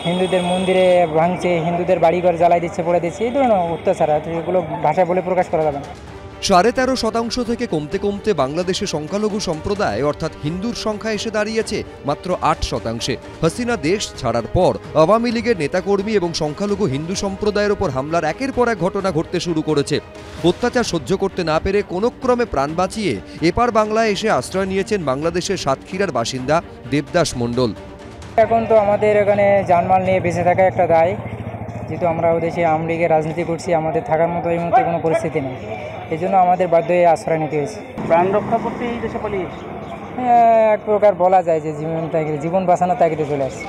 হিন্দুদের মন্দিরে ভাঙছে, হিন্দুদের বাড়িঘর জ্বালাই দিচ্ছে, পড়ে দিচ্ছে, এই ধরনের অত্যাচার। এগুলো ভাষায় বলে প্রকাশ করা যাবে না। 13.5% থেকে কমতে কমতে বাংলাদেশে সংখ্যালঘু সম্প্রদায় অর্থাৎ হিন্দুর সংখ্যা এসে দাঁড়িয়েছে মাত্র 8%। হাসিনা দেশ ছাড়ার পর আওয়ামী লীগের নেতাকর্মী এবং সংখ্যালঘু হিন্দু সম্প্রদায়ের ওপর হামলার একের পর এক ঘটনা ঘটতে শুরু করেছে। অত্যাচার সহ্য করতে না পেরে কোনো ক্রমে প্রাণ বাঁচিয়ে এপার বাংলায় এসে আশ্রয় নিয়েছেন বাংলাদেশের সাতক্ষীরার বাসিন্দা দেবদাস মণ্ডল। এখন তো আমাদের এখানে জানমাল নিয়ে বেঁচে থাকা একটা দায়, যেহেতু আমরা ওদেশে আওয়ামী লীগের রাজনীতি করছি, আমাদের থাকার মতো এই মুহূর্তে কোনো পরিস্থিতি নেই, এই জন্য আমাদের বাধ্য হয়ে আশ্রয় নিতে হয়েছে। প্রাণ রক্ষা করতে এই দেশে পালিয়ে এক প্রকার বলা যায় যে জীবন বাঁচানোর তাগিদে চলে আসছে।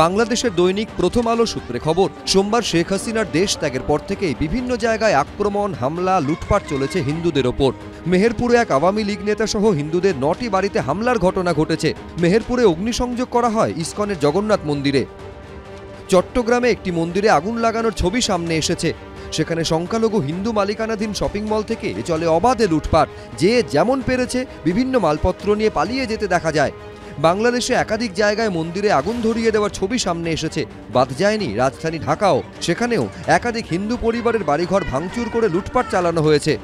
বাংলাদেশের দৈনিক প্রথম আলো সূত্রে খবর, সোমবার শেখ হাসিনার দেশ ত্যাগের পর থেকেই বিভিন্ন জায়গায় আক্রমণ, হামলা, লুটপাট চলেছে হিন্দুদের ওপর। মেহেরপুরে এক আওয়ামী লীগ নেতা সহ হিন্দুদের 9টি বাড়িতে হামলার ঘটনা ঘটেছে। মেহেরপুরে অগ্নিসংযোগ করা হয় ইসকনের জগন্নাথ মন্দিরে। চট্টগ্রামে একটি মন্দিরে আগুন লাগানোর ছবি সামনে এসেছে। সেখানে সংখ্যালঘু হিন্দু মালিকানাধীন শপিং মল থেকে চলে অবাধে লুটপাট, যে যেমন পেরেছে বিভিন্ন মালপত্র নিয়ে পালিয়ে যেতে দেখা যায়। বাংলাদেশে একাধিক জায়গায় মন্দিরে আগুন ধরিয়ে দেওয়ার ছবি সামনে এসেছে। বাদ যায়নি রাজধানী ঢাকাও, সেখানেও একাধিক হিন্দু পরিবারের বাড়িঘর ভাঙচুর করে লুটপাট চালানো হয়েছে।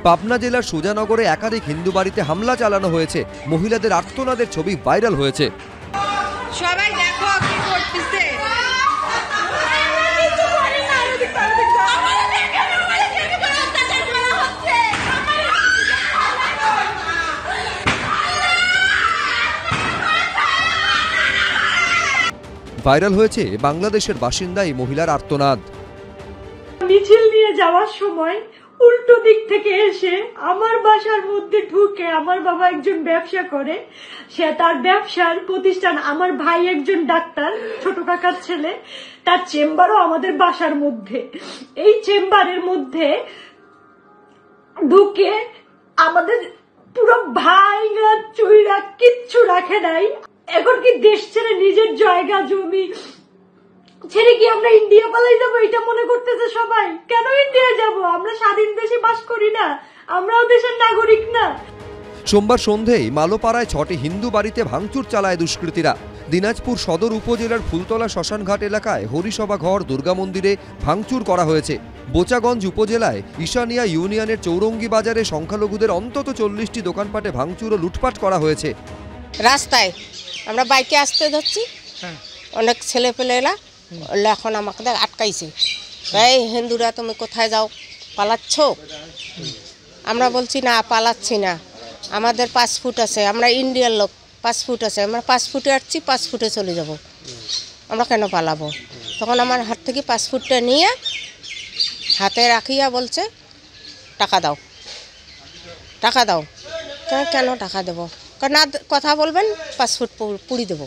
পাবনা জেলার সুজানগরে একাধিক হিন্দু বাড়িতে হামলা চালানো হয়েছে। মহিলাদের আর্তনাদের ছবি ভাইরাল হয়েছে। সবাই দেখো কি করতেছে। ভাইরাল হয়েছে বাংলাদেশের বাসিন্দা এই মহিলার আর্তনাদ। মিছিল নিয়ে যাওয়ার সময় উল্টো দিক থেকে এসে আমার বাসার মধ্যে ঢুকে, আমার বাবা একজন ব্যবসা করে, সে তার ব্যবসার প্রতিষ্ঠান, আমার ভাই একজন ডাক্তার, ছোট কাকার ছেলে, তার চেম্বারও আমাদের বাসার মধ্যে। এই চেম্বারের মধ্যে ঢুকে আমাদের পুরো ভাইরা চুইরা কিচ্ছু রাখে নাই। এখন কি দেশ ছেড়ে নিজের জায়গা জমি ছেড়ে কি আমরা ইন্ডিয়া পালাই যাবো, এটা মনে করতেছে সবাই। কেন ইন্ডিয়া যাব? আমরা স্বাধীন দেশে বাস করি না? আমরাও দেশের নাগরিক না? সোমবার সন্ধেয় মালোপাড়ায় 6টি হিন্দু বাড়িতে ভাঙচুর চালায় দুষ্কৃতীরা। দিনাজপুর সদর উপজেলার ফুলতলা শ্মশানঘাট এলাকায় হরিসভা ঘর, দুর্গা মন্দিরে ভাঙচুর করা হয়েছে। বোচাগঞ্জ উপজেলায় ঈশানিয়া ইউনিয়নের চৌরঙ্গি বাজারে সংখ্যালঘুদের অন্তত 40টি দোকানপাটে ভাঙচুর ও লুটপাট করা হয়েছে। রাস্তায় আমরা বাইকে আসতে ধরছি, অনেক ছেলে পেলেরা এখন আমাকে আটকাইছে, এই হিন্দুরা তুমি কোথায় যাও, পালাচ্ছ? আমরা বলছি না, পালাচ্ছি না, আমাদের পাসপোর্ট আছে, আমরা ইন্ডিয়ার লোক, পাসপোর্ট আছে, আমরা পাসপোর্টে আসছি, পাসপোর্টে চলে যাব, আমরা কেন পালাবো? তখন আমার হাত থেকে পাসপোর্টটা নিয়ে হাতে রাখিয়া বলছে টাকা দাও, টাকা দাও। কেন টাকা দেবো? না কথা বলবেন, পাসপোর্ট পুড়ি দেবো।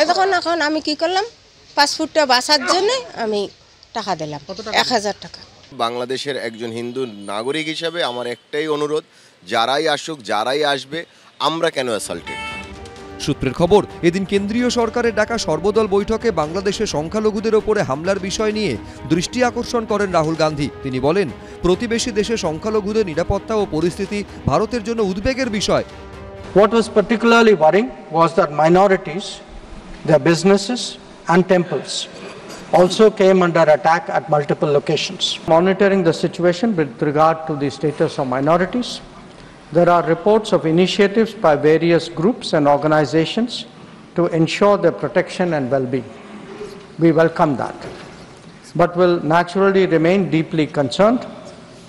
এখন আমি কি করলাম, পাসপোর্টটা বাঁচার জন্য আমি টাকা দিলাম, 1000 টাকা। বাংলাদেশের একজন হিন্দু নাগরিক হিসাবে আমার একটাই অনুরোধ, যারাই আসুক, যারাই আসবে, আমরা কেন অ্যাসাল্টেড। সূত্রের খবর, এদিন কেন্দ্রীয় সরকারের ডাকা সর্বদল বৈঠকে বাংলাদেশের সংখ্যালঘুদের ওপরে হামলার বিষয় নিয়ে দৃষ্টি আকর্ষণ করেন রাহুল গান্ধী। তিনি বলেন, প্রতিবেশী দেশে সংখ্যালঘুদের নিরাপত্তা ও পরিস্থিতি ভারতের জন্য উদ্বেগের বিষয়। What was particularly worrying was that minorities, their businesses and temples also came under attack at multiple locations. Monitoring the situation with regard to the status of minorities, there are reports of initiatives by various groups and organizations to ensure their protection and well-being. We welcome that, but will naturally remain deeply concerned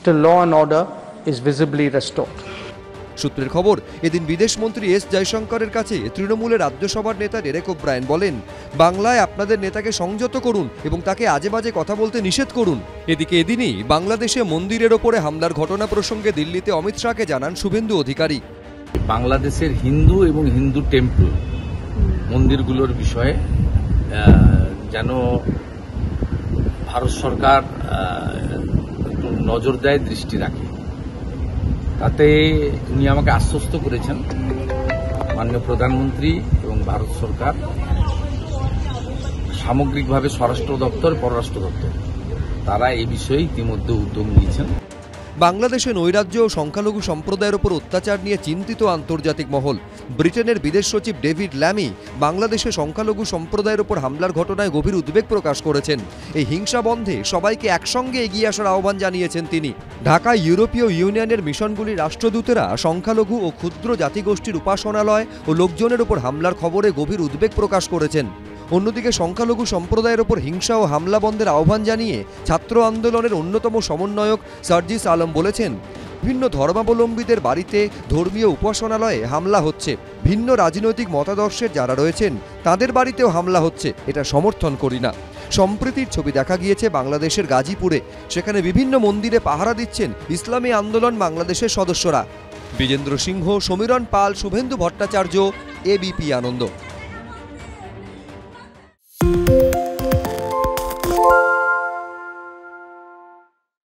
till law and order is visibly restored. সূত্রের খবর, এদিন বিদেশমন্ত্রী S জয়শঙ্করের কাছে তৃণমূলের রাজ্যসভার নেতা Derek O'Brien বলেন, বাংলায় আপনাদের নেতাকে সংযত করুন এবং তাকে আজে বাজে কথা বলতে নিষেধ করুন। এদিকে এদিনই বাংলাদেশে মন্দিরের ওপরে হামলার ঘটনা প্রসঙ্গে দিল্লিতে অমিত শাহকে জানান শুভেন্দু অধিকারী। বাংলাদেশের হিন্দু এবং হিন্দু টেম্পল মন্দিরগুলোর বিষয়ে যেন ভারত সরকার একটু নজর দেয়, দৃষ্টি রাখে। তাতে উনি আমাকে আশ্বস্ত করেছেন, মাননীয় প্রধানমন্ত্রী এবং ভারত সরকার সামগ্রিকভাবে স্বরাষ্ট্র দপ্তর, পররাষ্ট্র দপ্তর তারা এই বিষয়ে ইতিমধ্যে উদ্যোগ নিয়েছেন। বাংলাদেশে নৈরাজ্য ও সংখ্যালঘু সম্প্রদায়ের উপর অত্যাচার নিয়ে চিন্তিত আন্তর্জাতিক মহল। ব্রিটেনের বিদেশ সচিব ডেভিড ল্যামি বাংলাদেশে সংখ্যালঘু সম্প্রদায়ের উপর হামলার ঘটনায় গভীর উদ্বেগ প্রকাশ করেছেন। এই হিংসা বন্ধে সবাইকে একসঙ্গে এগিয়ে আসার আহ্বান জানিয়েছেন তিনি। ঢাকায় ইউরোপীয় ইউনিয়নের মিশনগুলির রাষ্ট্রদূতেরা সংখ্যালঘু ও ক্ষুদ্র জাতিগোষ্ঠীর উপাসনালয় ও লোকজনের উপর হামলার খবরে গভীর উদ্বেগ প্রকাশ করেছেন। অন্যদিকে সংখ্যালঘু সম্প্রদায়ের ওপর হিংসা ও হামলা বন্ধের আহ্বান জানিয়ে ছাত্র আন্দোলনের অন্যতম সমন্বয়ক সার্জিস আলম বলেছেন, বিভিন্ন ধর্মাবলম্বীদের বাড়িতে ধর্মীয় উপাসনালয়ে হামলা হচ্ছে, ভিন্ন রাজনৈতিক মতাদর্শের যারা রয়েছেন তাদের বাড়িতেও হামলা হচ্ছে, এটা সমর্থন করি না। সম্প্রীতির ছবি দেখা গিয়েছে বাংলাদেশের গাজীপুরে, সেখানে বিভিন্ন মন্দিরে পাহারা দিচ্ছেন ইসলামী আন্দোলন বাংলাদেশের সদস্যরা। বিজেন্দ্র সিংহ, সমীরণ পাল, শুভেন্দু ভট্টাচার্য, এবিপি আনন্দ।